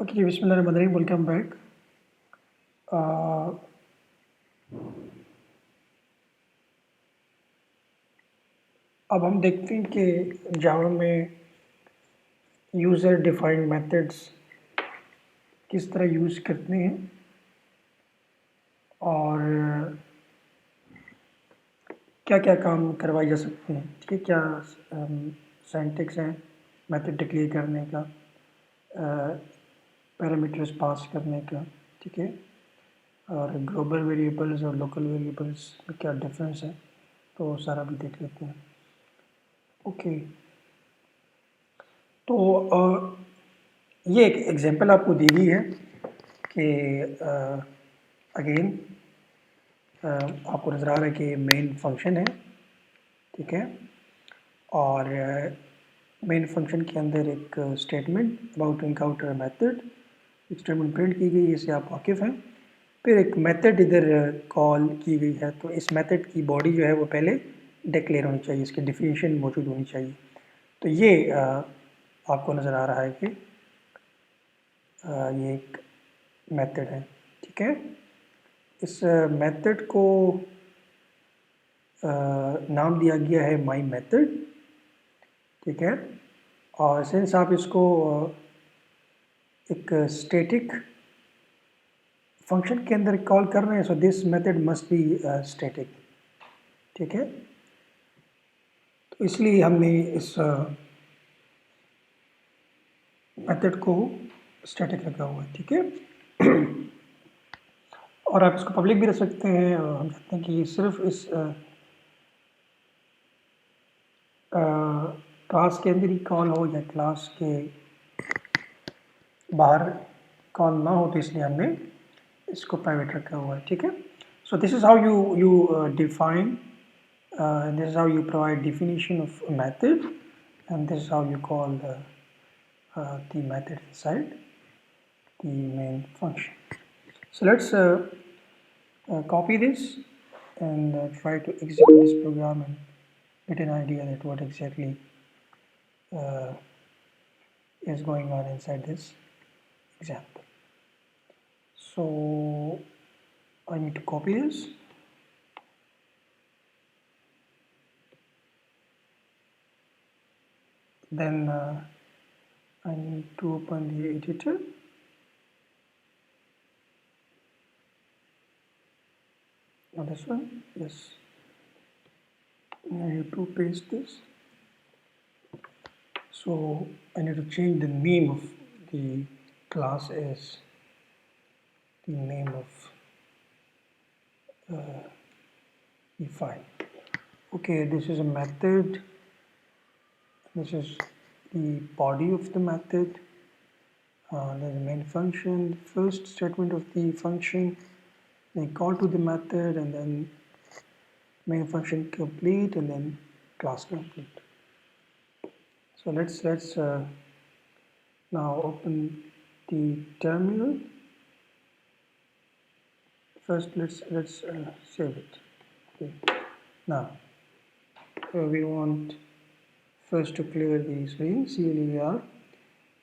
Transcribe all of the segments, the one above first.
Okay, Bismillahirrahmanirrahim. Welcome back. Uh, अब हम देखते हैं कि जावा में यूज़र डिफाइंड मेथड्स किस तरह यूज़ करते हैं और क्या क्या काम करवाए जा सकते हैं। ठीक है, क्या सिंटैक्स हैं मेथड डिक्लेयर करने का, पैरामीटर्स पास करने का, ठीक है, और ग्लोबल वेरिएबल्स और लोकल वेरिएबल्स में क्या डिफरेंस है, तो सारा भी देख लेते हैं। ओके, तो ये एक एग्जांपल आपको दी हुई है कि अगेन आपको नज़र आ रहा है कि मेन फंक्शन है, ठीक है, और मेन फंक्शन के अंदर एक statement about encounter method statement print की गई है, इससे आप वाकिफ़ हैं। फिर एक मेथड इधर कॉल की गई है, तो इस मेथड की बॉडी जो है वो पहले डिक्लेयर होनी चाहिए, इसकी डिफिनीशन मौजूद होनी चाहिए। तो ये आपको नज़र आ रहा है कि ये एक मेथड है, ठीक है। इस मेथड को नाम दिया गया है माई मेथड, ठीक है, और सिंस आप इसको एक स्टैटिक फंक्शन के अंदर कॉल कर रहे हैं, so this method must be static, ठीक है। तो इसलिए हमने इस मेथड को स्टैटिक रखा हुआ है, ठीक है। और आप इसको पब्लिक भी रख सकते हैं। हम चाहते हैं कि ये सिर्फ इस क्लास के अंदर ही कॉल हो या क्लास के बाहर कॉल ना हो, तो इसलिए हमने इसको प्राइवेट रखा हुआ है, ठीक है। So this is how you define, this is how you provide definition of a method, and this is how you call the method inside the main function. So let's copy this and try to execute this program and get an idea that what exactly uh, is going on inside this example. So I need to copy this. Then I need to open the editor. Now this one, yes. I need to paste this. So I need to change the name of the class as the name of the file. Okay, this is a method. This is the body of the method. There's a main function, first statement of the function, then call to the method, and then main function complete, and then class complete. So let's now open the terminal. First, let's save it. Okay. Now we want first to clear the screen, clear.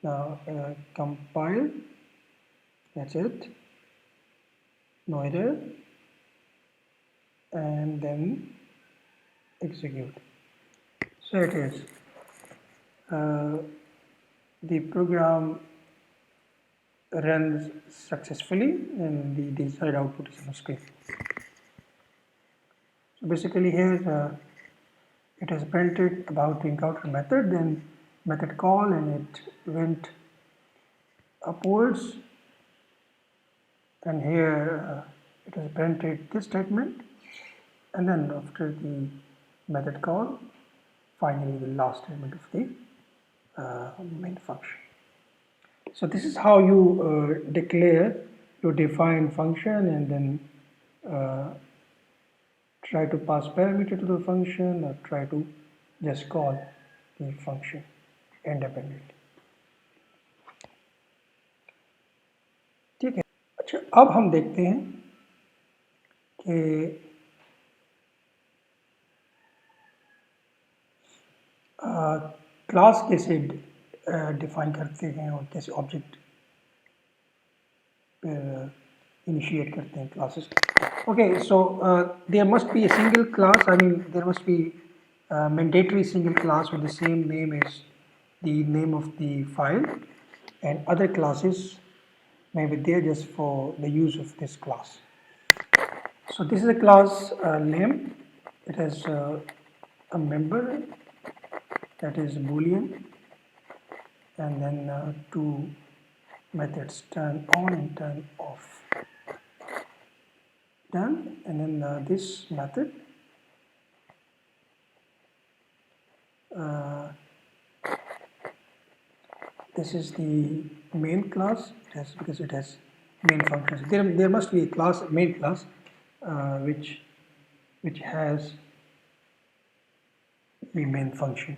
Now compile. That's it. No error, and then execute. So it is. The program runs successfully, and the desired output is on screen. So basically here it has printed about to encounter method, then method call, and it went upwards, and here it has printed this statement, and then after the method call, finally the last statement of the main function. So this is how you declare, you define function, and then try to pass parameter to the function, or try to just call the function independently. ठीक है। अच्छा, अब हम देखते हैं कि class कैसे define करते हैं और कैसे ऑब्जेक्ट फिर initiate करते हैं classes. Okay, so there must be a single class. I mean, there must be a mandatory single class with the same name as the name of the file, and other classes may be there just for the use of this class. So this is a class name. It has a member that is Boolean, and then two methods, turn on and turn off. Done. And then this method uh, this is the main class. It has, because it has main functions. There must be a class, main class, which has the main function.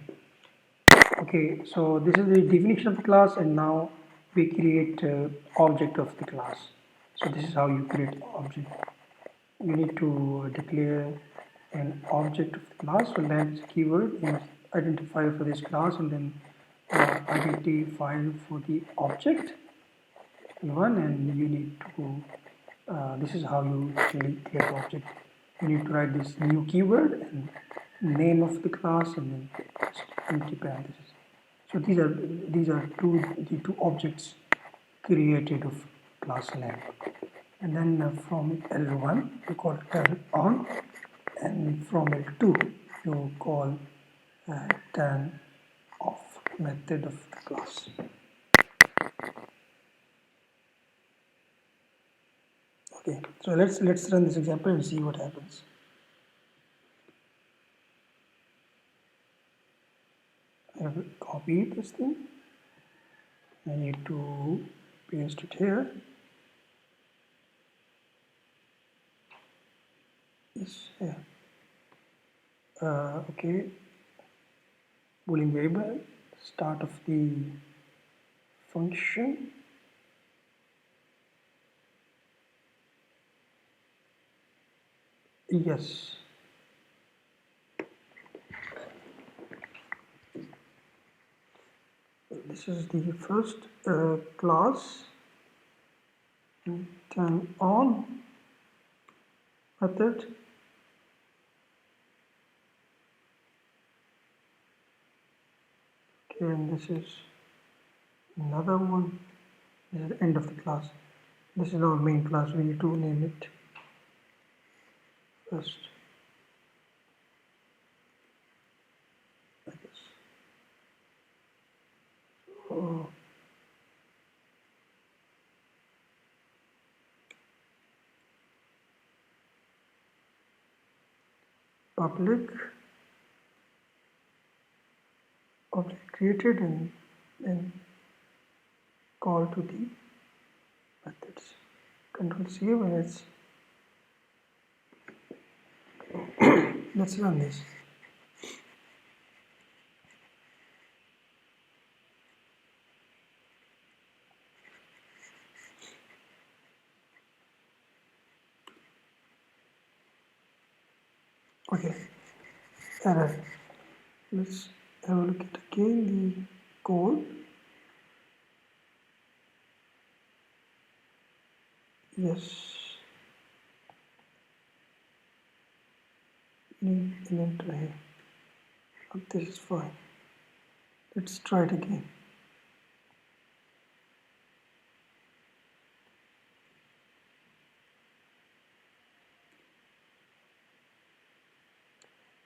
Okay, so this is the definition of the class, and now we create object of the class. So this is how you create object. You need to declare an object of the class. So let's keyword is identifier for this class, and then identifier for the object one, and you need to this is how you actually create object. You need to write this new keyword and name of the class, and then just empty parentheses. So these are the two objects created of class name. And then from L1 you call turn on, and from L2 you call turn off method of the class. Okay, so let's run this example and see what happens. I have copied this thing. I need to paste it here. Yes, yeah. Okay, Boolean variable, start of the function. Yes. This is the first class, turn on method. Okay, and this is another one. This is the end of the class. This is our main class. We need to name it first. Like this. Oh. Public object created, and then call to the methods. Control save, and let's run this. Okay, error. Let's have a look at again the code. Yes, need an enter here. But this is fine. Let's try it again.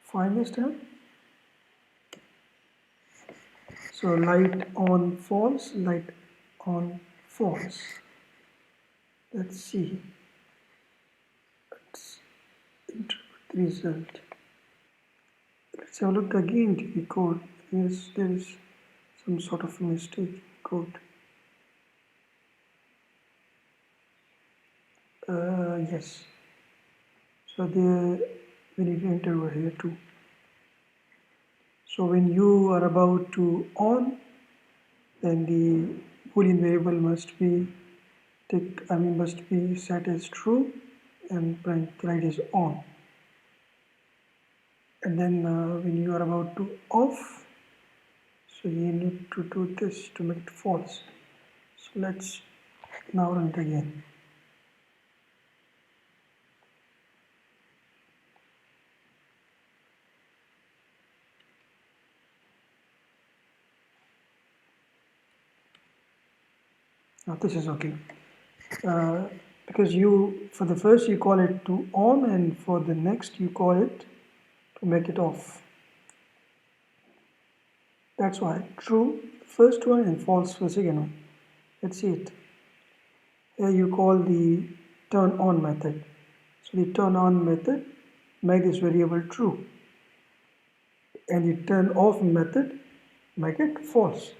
Fine this time. So light on false, light on false. Let's see. Let's interpret the result. Let's have a look again to the code. Yes, there is some sort of mistake in code. Yes. So there we need to enter over here too. So when you are about to on, then the Boolean variable must be set as true, and print is on. And then when you are about to off, so you need to do this to make it false. So let's Now run it again. Now this is okay. Uh, because you, for the first you call it to on, and for the next you call it to make it off. That's why true first one and false for the second one. Let's see it. Here you call the turn on method. So the turn on method make this variable true, and the turn off method make it false.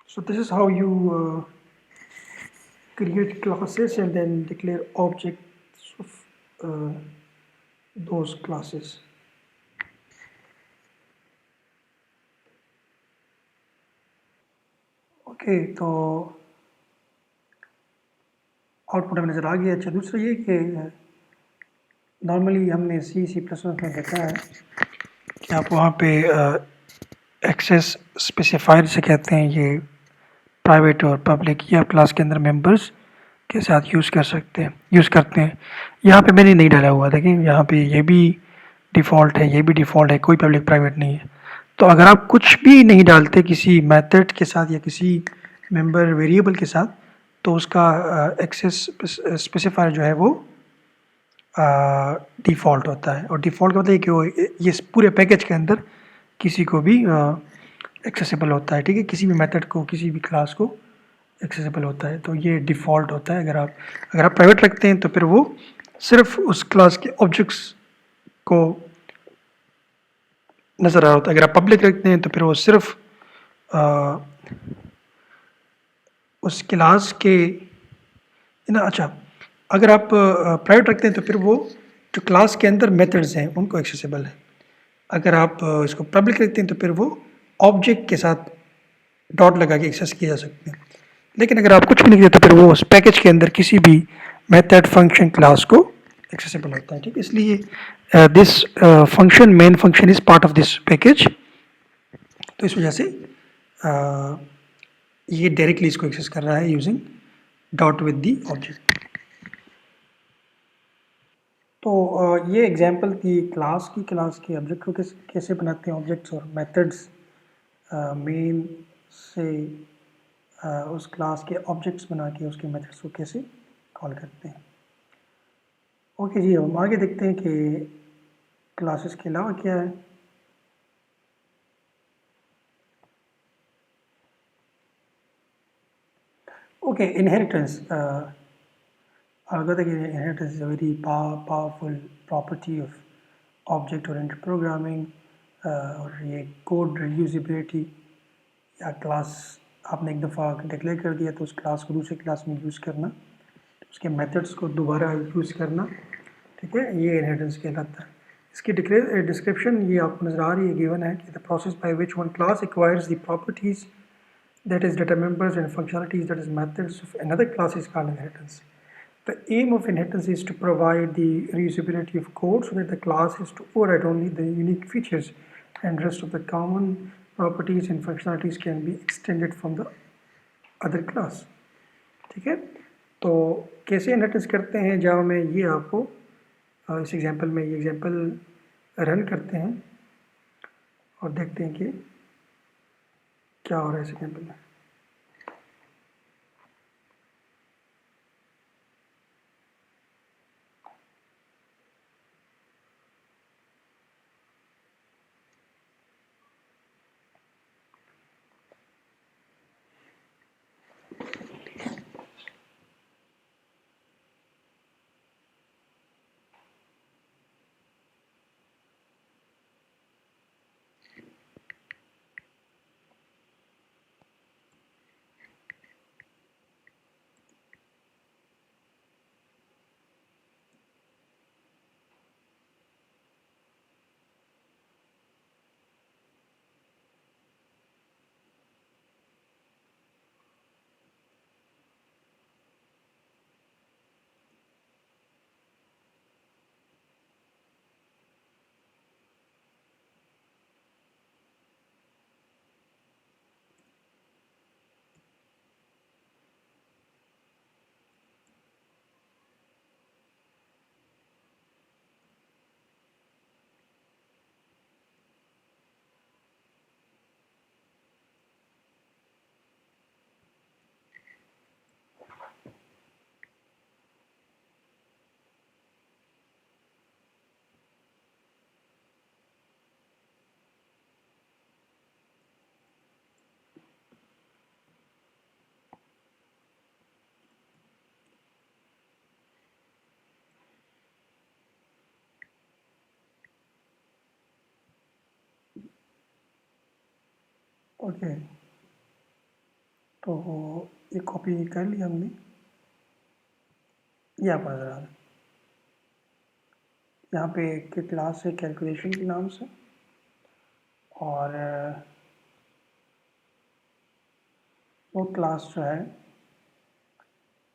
So this is how you create classes and then declare objects of those classes. Okay तो output हमें नज़र आ गया। अच्छा दूसरा ये कि normally हमने C plus plus में देखा है कि आप वहाँ पे एक्सेस स्पेसिफायर से कहते हैं ये प्राइवेट और पब्लिक ये आप क्लास के अंदर मेंबर्स के साथ यूज़ कर सकते हैं यूज़ करते हैं। यहाँ पे मैंने नहीं डाला हुआ देखिए, यहाँ पे ये भी डिफ़ॉल्ट है, ये भी डिफ़ॉल्ट है, कोई पब्लिक प्राइवेट नहीं है। तो अगर आप कुछ भी नहीं डालते किसी मेथड के साथ या किसी मेंबर वेरिएबल के साथ, तो उसका एक्सेस स्पेसिफायर जो है वो डिफ़ॉल्ट होता है। और डिफ़ॉल्ट का मतलब कि वो ये पूरे पैकेज के अंदर किसी को भी एक्सेसिबल होता है, ठीक है, किसी भी मेथड को किसी भी क्लास को एक्सेसिबल होता है। तो ये डिफ़ॉल्ट होता है। अगर आप प्राइवेट रखते हैं तो फिर वो सिर्फ उस क्लास के ऑब्जेक्ट्स को नज़र आ रहा होता है। अगर आप पब्लिक रखते हैं तो फिर वो सिर्फ उस क्लास के ना। अच्छा, अगर आप प्राइवेट रखते हैं तो फिर वो जो क्लास के अंदर मेथड्स हैं उनको एक्सेसिबल है। अगर आप इसको पब्लिक रखते हैं तो फिर वो ऑब्जेक्ट के साथ डॉट लगा के एक्सेस किए जा सकते हैं। लेकिन अगर आप कुछ भी नहीं करते तो फिर वो उस पैकेज के अंदर किसी भी मेथड फंक्शन क्लास को एक्सेसिबल होता है, ठीक है। इसलिए this function main function is part of this package. तो इस वजह से ये डायरेक्टली इसको एक्सेस कर रहा है using dot with the object. तो ये एग्जांपल थी क्लास के ऑब्जेक्ट को कैसे बनाते हैं ऑब्जेक्ट्स और मेथड्स मेन से उस क्लास के ऑब्जेक्ट्स बना के उसके मेथड्स को कैसे कॉल करते हैं। ओके जी, हम आगे देखते हैं कि क्लासेस के अलावा क्या है। Okay, inheritance. अलबत्ता कि inheritance is a very powerful property of object oriented programming. और ये कोड रीयूजेबिलिटी या क्लास आपने एक दफ़ा डिक्लेयर कर दिया तो उस क्लास को दूसरी क्लास में यूज़ करना, उसके मेथड्स को दोबारा यूज़ करना, ठीक है, ये इनहेरिटेंस कहलाता है। इसकी डिस्क्रिप्शन ये आपको नज़र आ रही है, गिवन है कि the process by which one class acquires the properties that is data members and functionalities that is methods of another class is called inheritance. The aim of inheritance is to provide the reusability of code so that the class has to override only the unique features and rest of the common properties and functionalities can be extended from the other class, ठीक है। तो कैसे inheritance करते हैं जावा में ये आपको इस एग्जांपल में ये एग्जांपल रन करते हैं और देखते हैं कि क्या हो रहा है इस एग्जांपल में। ओके, तो ये कॉपी कर लिया हमने, ये आपको नज़र आ रहा है। यहाँ पे एक क्लास है कैलकुलेशन के नाम से, और वो क्लास जो है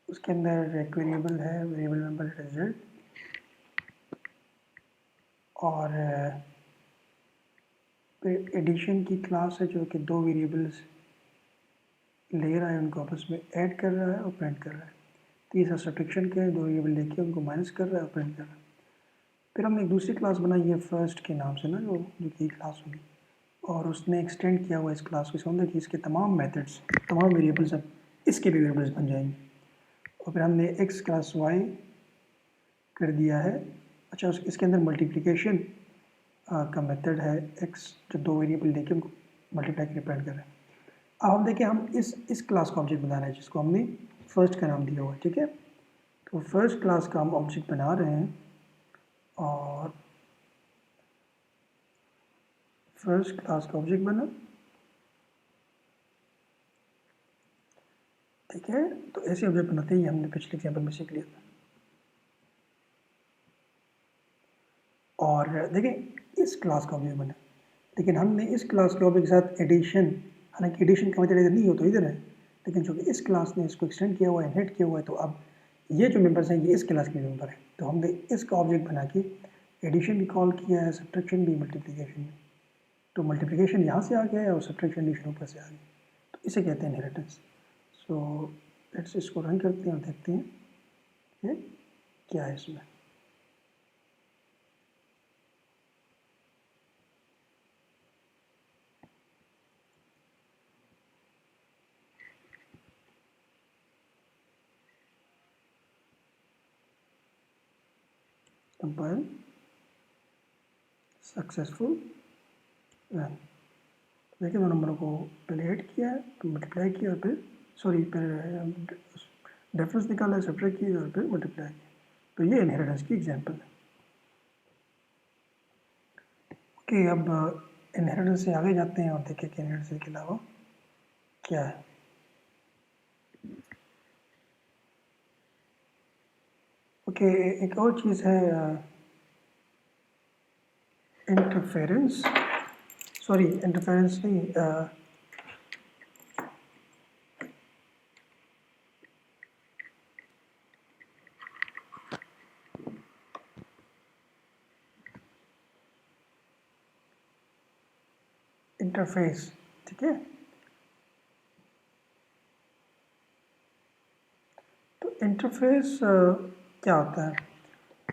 उसके अंदर एक वेरिएबल है, वेरिएबल नंबर रिजल्ट, और फिर एडिशन की क्लास है जो कि दो वेरिएबल्स ले रहा है, उनको आपस में ऐड कर रहा है और प्रिंट कर रहा है। तीसरा सब्ट्रैक्शन के दो वेरिएबल लेके उनको माइनस कर रहा है और प्रिंट कर रहा है। फिर हमने एक दूसरी क्लास बनाई है फर्स्ट के नाम से ना, जो कि क्लास होगी, और उसने एक्सटेंड किया हुआ इस क्लास को, समझा कि इसके तमाम मेथड्स, तमाम वेरिएबल्स अब इसके भी वेरिएबल्स बन जाएंगे। और फिर हमने एक्स क्लास वाई कर दिया है। अच्छा, इसके अंदर मल्टीप्लिकेशन का मेथड है एक्स, जो दो वेरिएबल लेके उनको मल्टीप्लाई करके प्रिंट कर रहे हैं। अब हम देखिए, हम इस क्लास का ऑब्जेक्ट बना रहे हैं जिसको हमने फर्स्ट का नाम दिया हुआ है, ठीक है। तो फर्स्ट क्लास का हम ऑब्जेक्ट बना रहे हैं, और फर्स्ट क्लास का ऑब्जेक्ट बना, ठीक है। तो ऐसे ऑब्जेक्ट बनाते ही हमने पिछले एग्जाम्पल में सीख लिया था। और देखिए इस क्लास का ऑब्जेक्ट बना, लेकिन हमने इस क्लास के ऑब्जेक्ट के साथ एडिशन, हालांकि एडिशन का मतलब इधर नहीं हो तो इधर है, लेकिन चूँकि इस क्लास ने इसको एक्सटेंड किया हुआ है, इनहेरिट किया हुआ है, तो अब ये जो मेंबर्स हैं ये इस क्लास के मेंबर हैं। तो हमने इसका ऑब्जेक्ट बना के एडिशन भी कॉल किया है, सब्ट्रैक्शन भी, मल्टीप्लिकेशन भी। तो मल्टीप्लिकेशन यहाँ से आ गया है और सब्ट्रैक्शन एडिशन ऊपर से आ गई, तो इसे कहते हैं इनहेरिटेंस। सो लेट्स इसको रन करते हैं और देखते हैं ये क्या है इसमें। Compile, successful, run. देखिए, दो नंबरों को पहले ऐड किया है, तो मल्टीप्लाई किया, और फिर सॉरी फिर डिफरेंस निकाला है, सब्ट्रैक्ट किया और फिर मल्टीप्लाई किया। तो ये इनहेरिटेंस की एग्जांपल है। ओके, अब इनहेरिटेंस से आगे जाते हैं और देखें कि इनहेरिटेंस के अलावा क्या है। ओके, एक और चीज़ है इंटरफेरेंस, सॉरी इंटरफेरेंस नहीं, इंटरफेस, ठीक है। तो इंटरफेस क्या होता है,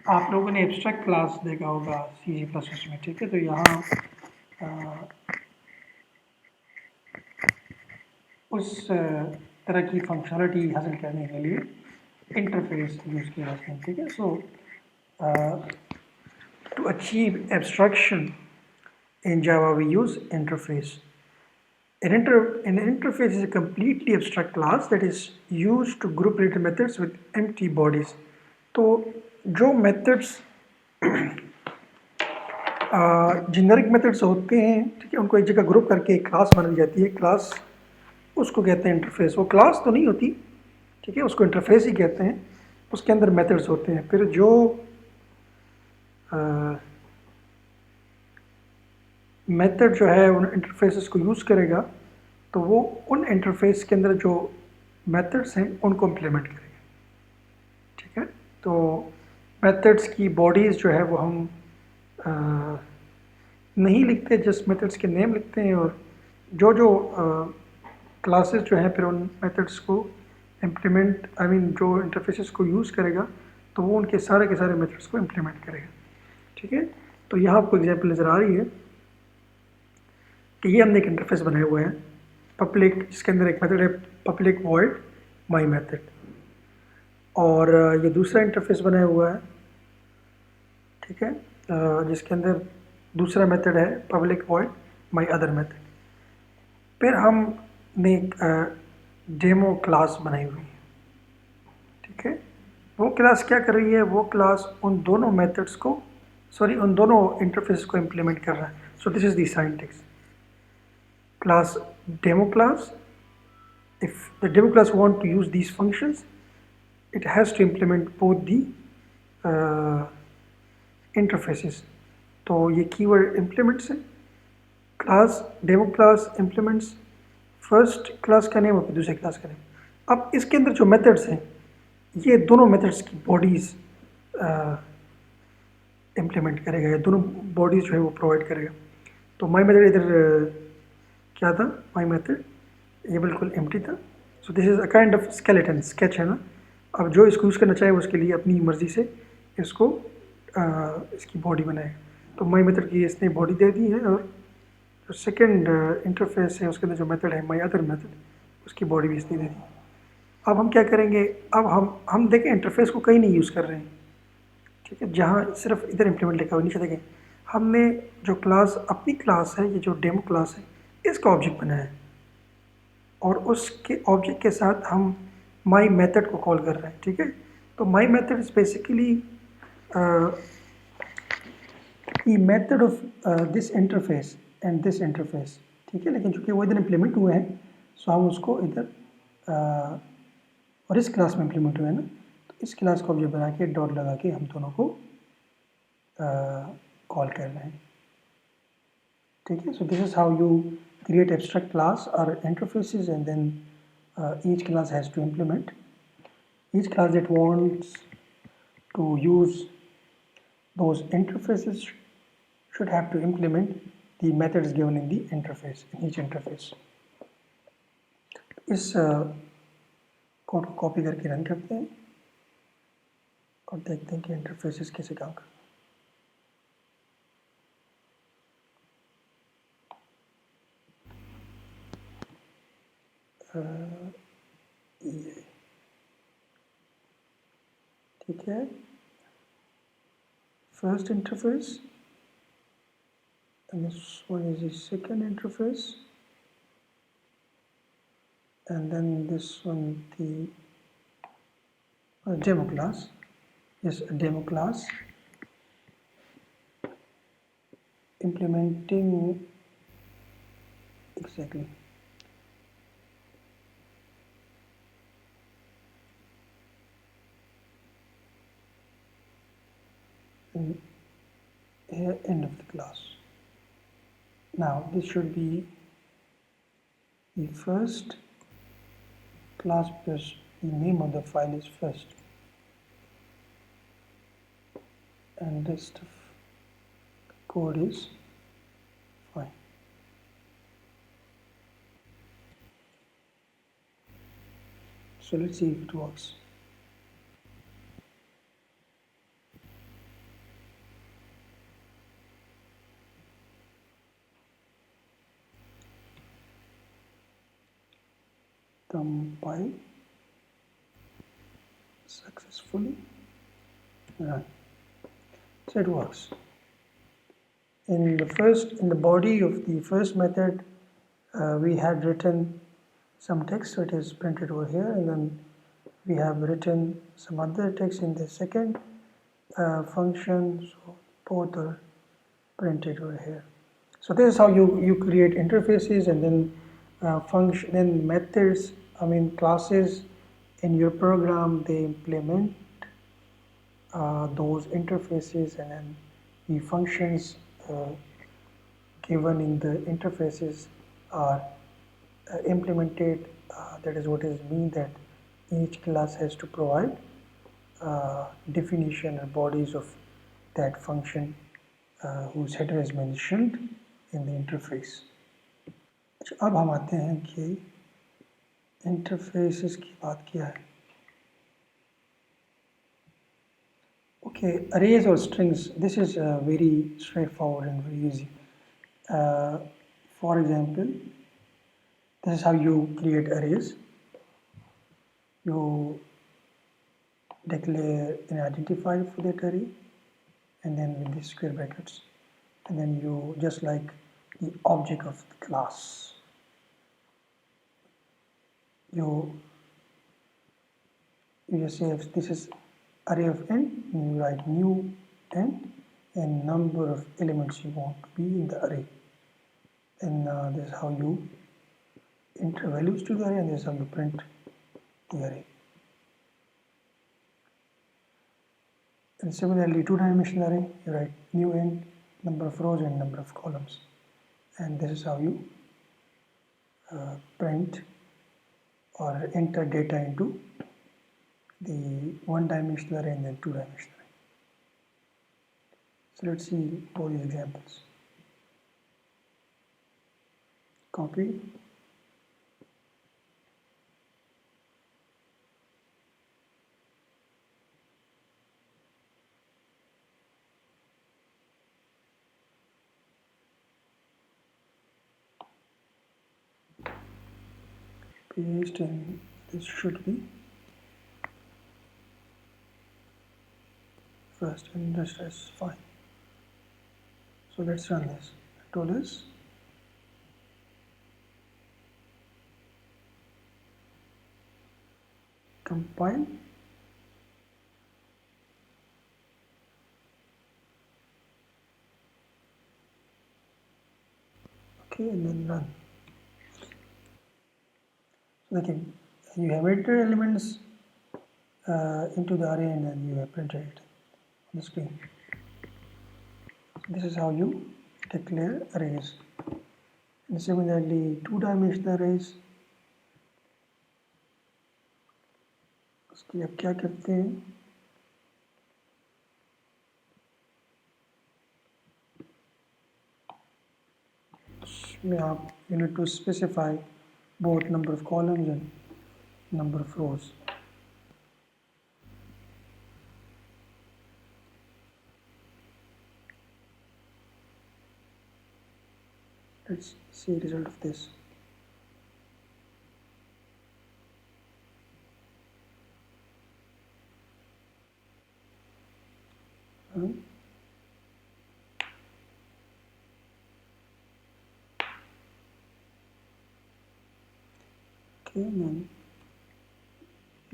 आप लोगों ने एब्स्ट्रैक्ट क्लास देखा होगा C++ में, ठीक है। तो यहाँ उस तरह की फंक्शनलिटी हासिल करने के लिए इंटरफेस यूज़ किया जाता है, ठीक है। So to achieve abstraction in Java we use interface. An interface is a completely abstract class that is used to group related methods with empty bodies. तो जो methods जेनरिक मेथड्स होते हैं, ठीक है, उनको एक जगह ग्रुप करके एक क्लास बना दी जाती है, क्लास उसको कहते हैं इंटरफेस। वो क्लास तो नहीं होती, ठीक है, उसको इंटरफेस ही कहते हैं। उसके अंदर मेथड्स होते हैं, फिर जो मेथड जो है उन इंटरफेसेस को यूज़ करेगा, तो वो उन इंटरफेस के अंदर जो मेथड्स हैं उनको इम्प्लीमेंट करेगा, ठीक है। तो मेथड्स की बॉडीज़ जो है वो हम नहीं लिखते, जस्ट मेथड्स के नेम लिखते हैं, और जो जो क्लासेस जो हैं फिर उन मेथड्स को इम्प्लीमेंट, आई मीन जो इंटरफेसेस को यूज़ करेगा तो वो उनके सारे के सारे मेथड्स को इम्प्लीमेंट करेगा, ठीक है। तो यहाँ आपको एग्जाम्पल नज़र आ रही है कि ये हमने एक इंटरफेस बनाया हुआ है पब्लिक, जिसके अंदर एक मेथड है पब्लिक वॉइड माई मेथड, और ये दूसरा इंटरफेस बनाया हुआ है, ठीक है, जिसके अंदर दूसरा मेथड है public void my other method. फिर हमने एक डेमो क्लास बनाई हुई है, ठीक है। वो क्लास क्या कर रही है, वो क्लास उन दोनों मेथड्स को, सॉरी उन दोनों इंटरफेस को इम्प्लीमेंट कर रहा है। So this is the syntax. class demo class. If the demo class want to use these functions, it has to implement both the interfaces. तो ये कीवर्ड implements है, class demo class implements first class का name और दूसरे class का name. अब इसके अंदर जो मेथड्स हैं, ये दोनों मेथड्स की बॉडीज़ इम्प्लीमेंट करेगा, ये दोनों बॉडीज़ जो है वो प्रोवाइड करेगा। तो माई मेथड इधर क्या था, माई मेथड ये बिल्कुल एम्प्टी था। So this is a kind of skeleton sketch है ना। अब जो इसको यूज़ करना चाहे उसके लिए अपनी मर्ज़ी से इसको इसकी बॉडी बनाएगा। तो माई मेथड की इसने बॉडी दे दी है, और जो सेकेंड इंटरफेस है उसके अंदर जो मेथड है माई अदर मेथड, उसकी बॉडी भी इसने दे दी। अब हम क्या करेंगे, अब हम देखें इंटरफेस को कहीं नहीं यूज़ कर रहे हैं, ठीक है, जहाँ सिर्फ इधर इम्प्लीमेंट लिखा हुआ नीचे देखें, हमने जो क्लास अपनी क्लास है, ये जो डेमो क्लास है, इसका ऑब्जेक्ट बनाया है, और उसके ऑब्जेक्ट के साथ हम माई मेथड को कॉल कर रहे हैं, ठीक है। तो my method is basically the method of this interface and this interface, ठीक है। लेकिन चूंकि वो इधर इम्प्लीमेंट हुए हैं, सो हम उसको इधर और इस क्लास में इम्प्लीमेंट हुए हैं ना, तो इस क्लास को ऑब्जेक्ट बना के डॉट लगा के हम दोनों को कॉल कर रहे हैं, ठीक है। So this is how you create abstract class or interfaces, and then each class has to implement, each class that wants to use those interfaces should have to implement the methods given in the interface, in each interface. इस code को copy करके run करते हैं और देखते हैं कि interfaces कैसे काम करते हैं। ये ठीक है, first interface, and this one is the second interface, and then this one the demo class. Yes, a demo class implementing exactly here end of the class. Now this should be the first class plus the name of the file is first, and rest of code is fine. So let's see if it works. Compile successfully, run. So it works. In the body of the first method, we had written some text, so it is printed over here, and then we have written some other text in the second function, so both are printed over here. So this is how you create interfaces, and then function, then methods, I mean classes in your program, they implement those interfaces, and then the functions given in the interfaces are implemented. That is what is mean that each class has to provide definition or bodies of that function whose header is mentioned in the interface. अच्छा, अब हम आते हैं कि interfaces की बात किया है। Okay, arrays or strings, this is very straightforward and very easy. For example, this is how you create arrays. You declare an identifier for that array, and then with these square brackets, and then you just like the object of the class, you just say if this is array of n, and you write new n and number of elements you want to be in the array. Then this is how you enter values to the array, and this is how you print the array. And similarly, two-dimensional array, you write new int, number of rows and number of columns. And this is how you print or enter data into the one-dimensional array and then two-dimensional array. So let's see all these examples. Copy. Paste, and this should be first, and this is fine. So let's run this. Tool is compile. Okay, and then run. So again, you have entered elements into the array and then you have printed it on the screen. This is how you declare arrays. And similarly, two-dimensional arrays. उसकी अब क्या करते हैं? इसमें आप you need to specify both number of columns and number of rows. Let's see the result of this. Okay, and then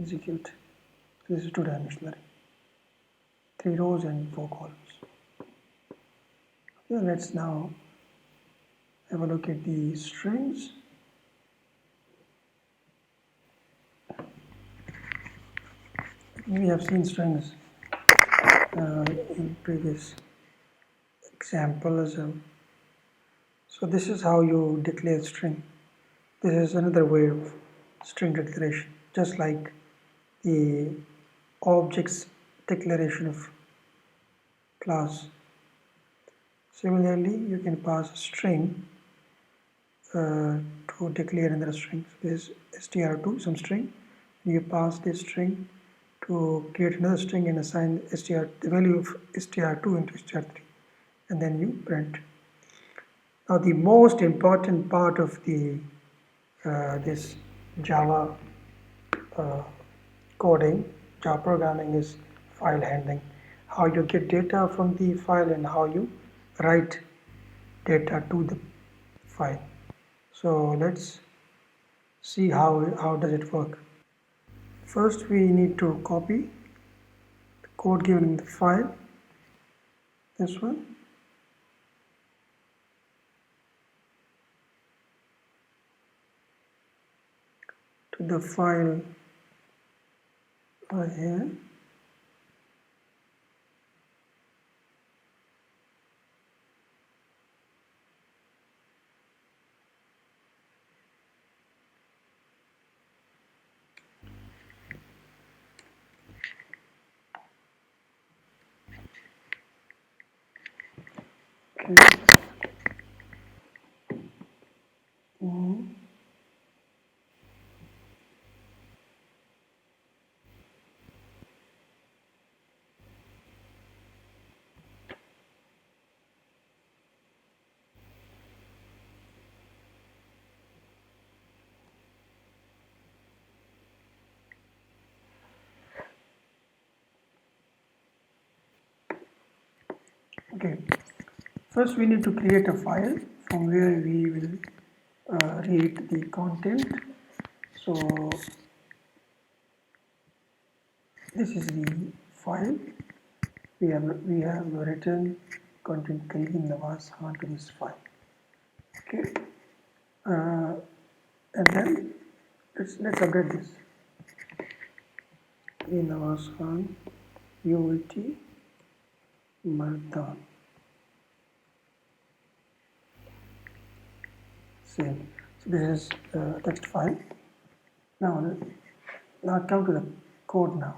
execute. This is two-dimensional array. 3 rows and 4 columns. Okay, let's now have a look at the strings. We have seen strings in previous example as well. So this is how you declare string. This is another way of string declaration, just like the objects declaration of class. Similarly, you can pass a string to declare another string. So this is str2, some string. You pass this string to create another string and assign the value of str2 into str3, and then you print. Now the most important part of the this Java coding, Java programming, is file handling. How you get data from the file and how you write data to the file. So let's see how does it work. First we need to copy the code given in the file, this one, to the file here. Okay. Okay, first we need to create a file from where we will read the content. So this is the file. We have written content Khalil Nawaz Khan to this file. Okay, and then let's update this. Nawaz Khan, ULT, Mardan. Save. So this is the text file. Now come to the code now.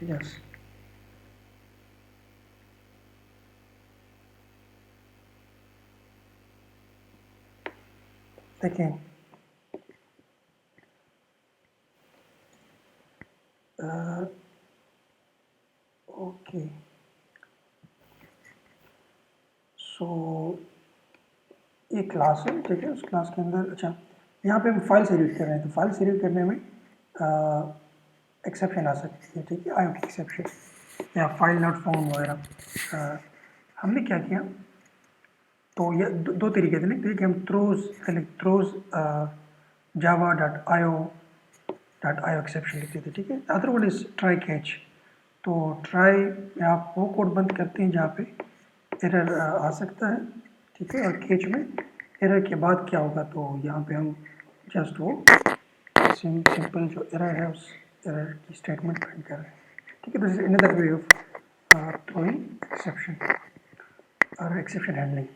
Yes. देखें okay so ये class है, ठीक है। उस class के अंदर अच्छा यहाँ पे हम फाइल से रीड कर रहे हैं, तो फाइल से रीड करने में एक्सेप्शन आ सकती है, ठीक है, आई की एक्सेप्शन या फाइल नॉट फाउंड वगैरह। हमने क्या किया, तो ये दो तरीके थे ना, ठीक है, हम थ्रोज java.io एक्सेप्शन लिखते थे, ठीक है। Other one is try catch. तो ट्राई में आप वो कोड बंद करते हैं जहाँ पे एरर आ सकता है, ठीक है, और कैच में एरर के बाद क्या होगा, तो यहाँ पे हम जस्ट वो सिंपल जो एरर है उस एरर की स्टेटमेंट प्रिंट कर रहे हैं, ठीक है। This is another way of throwing exception और एक्सेप्शन हैंडलिंग।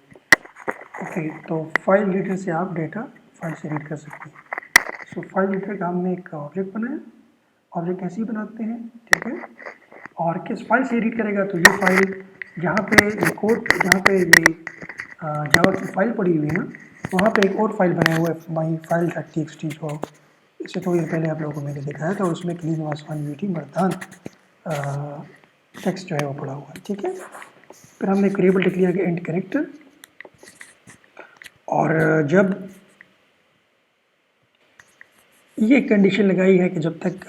ओके, तो फाइल रीडर से आप डेटा फाइल से रीड कर सकते हैं। सो फाइल रीडर का हमने एक ऑब्जेक्ट बनाया, ऑब्जेक्ट ऐसे ही बनाते हैं, ठीक है। और किस फाइल से रीड करेगा, तो ये फाइल जहाँ पे ये कोड, जहाँ पे ये जावा की फाइल पड़ी हुई है ना, वहाँ पे एक और फाइल बनाया हुआ है माई फाइल .txt, जो इससे थोड़ी देर पहले आप लोगों को मैंने दिखाया था। उसमें क्लीन वासवान यूटी मर्दान टेक्स्ट जो है वो पड़ा हुआ है, ठीक है। फिर हमने एक वेरिएबल लिख लिया कि इंट कैरेक्टर, और जब ये कंडीशन लगाई है कि जब तक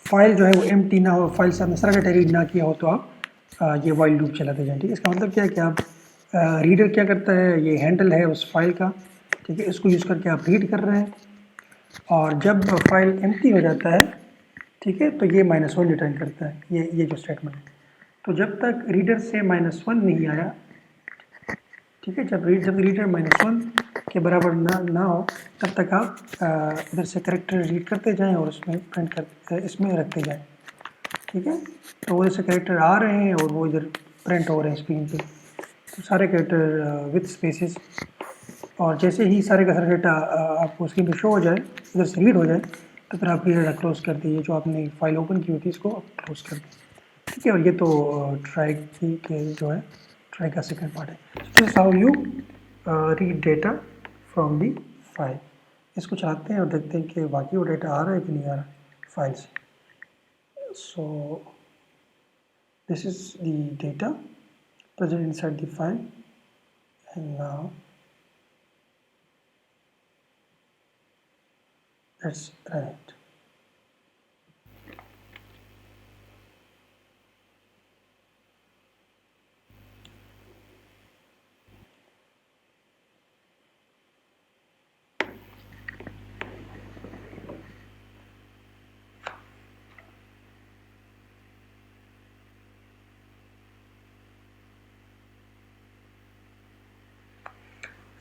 फाइल जो है वो एम्प्टी ना हो, फाइल से आपने सारा डाटा रीड ना किया हो, तो आप ये वाइल लूप चलाते जाएं, ठीक है। इसका मतलब क्या है कि आप रीडर क्या करता है, ये हैंडल है उस फाइल का, ठीक है, इसको यूज़ करके आप रीड कर रहे हैं, और जब फाइल एम्प्टी हो जाता है, ठीक है, तो ये -1 रिटर्न करता है, ये जो स्टेटमेंट है। तो जब तक रीडर से -1 नहीं आया, ठीक है, जब रीडर -1 के बराबर ना हो, तब तक आप इधर से कैरेक्टर रीड करते जाएं और उसमें प्रिंट कर इसमें रखते जाएं, ठीक है। तो वो जैसे कैरेक्टर आ रहे हैं और वो इधर प्रिंट हो रहे हैं स्क्रीन पे, तो सारे कैरेक्टर विथ स्पेसेस, और जैसे ही सारे का सारा डेटा आपको स्क्रीन पे शो हो जाए, इधर से रीड हो जाए, तो फिर आप रीडर क्लोज कर दीजिए, जो आपने फाइल ओपन की हुई थी इसको क्लोज कर दें, ठीक है। और ये तो ट्राई की के जो है ट्राई का सेकंड पार्ट है। This is how you read data from the file. इसको चलाते हैं और देखते हैं कि बाकी वो डेटा आ रहा है कि नहीं आ रहा फाइल से। So this is the data present inside the file, and now let's run it.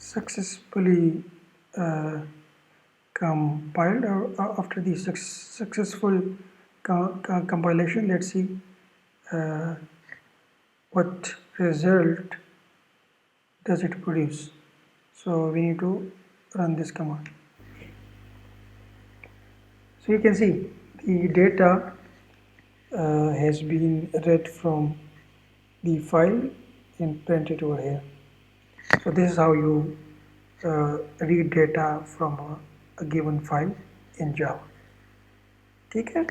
Successfully compiled, or after the successful compilation, let's see what result does it produce. So we need to run this command. So you can see the data has been read from the file and printed over here. So this is how you read data from a given file in Java, ठीक है।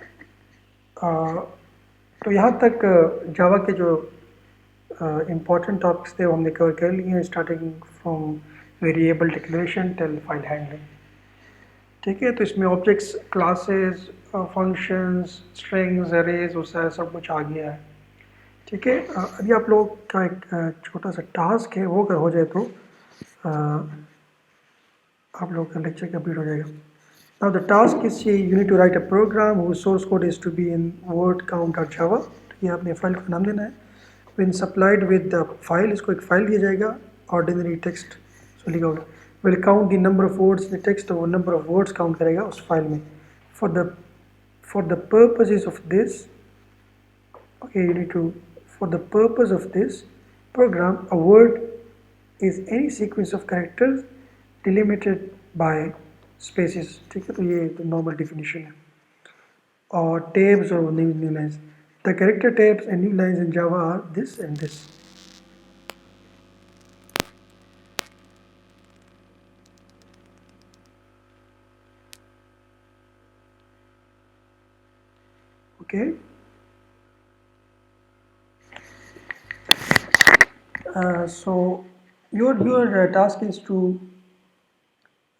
तो यहाँ तक जावा के जो important topics थे वो हमने कवर कर लिए हैं, starting from variable declaration till file handling, ठीक है। तो इसमें objects, classes, functions, strings, arrays, वो सारा सब कुछ आ गया है, ठीक है। अभी आप लोग का एक छोटा सा टास्क है, वो अगर हो जाए तो आप लोग का लेक्चर कंप्लीट हो जाएगा। Now the task is you need to write a program whose source code is to be in word count.java. ये आपने फाइल का नाम देना है. When supplied with the file, इसको एक फाइल दिया जाएगा ordinary text. So लिखा होगा will count the number of words in the text और number of words count करेगा उस फाइल में. For the purposes of this, okay, you need to, for the purpose of this program, a word is any sequence of characters delimited by spaces. ठीक है, तो ये normal definition है. और tabs और new lines. The character tabs and new lines in Java are this and this. Okay. So your task is to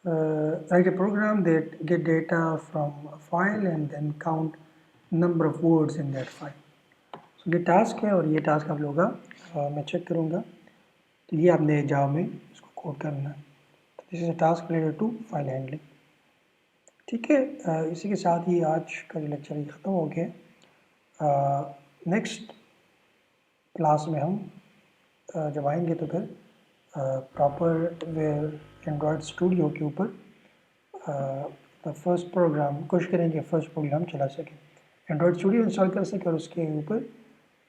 write a program that get data from a file and then count number of words in that file. So ये task है और ये task आप लोगों का मैं check करूँगा. तो ये आपने जावा में इसको कोड करना है. This is a task related to file handling. ठीक है, इसी के साथ ही आज का जो लेक्चर ख़त्म हो गया. नेक्स्ट क्लास में हम जब आएंगे तो फिर प्रॉपर एंड्रॉयड स्टूडियो के ऊपर फर्स्ट प्रोग्राम कोशिश करेंगे फर्स्ट प्रोग्राम चला सकें, एंड्रॉयड स्टूडियो इंस्टॉल कर सकें और उसके ऊपर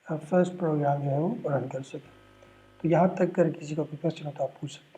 फर्स्ट प्रोग्राम जो है वो रन कर सकें. तो यहाँ तक कर किसी का कोई क्वेश्चन हो तो आप पूछ सकते हैं.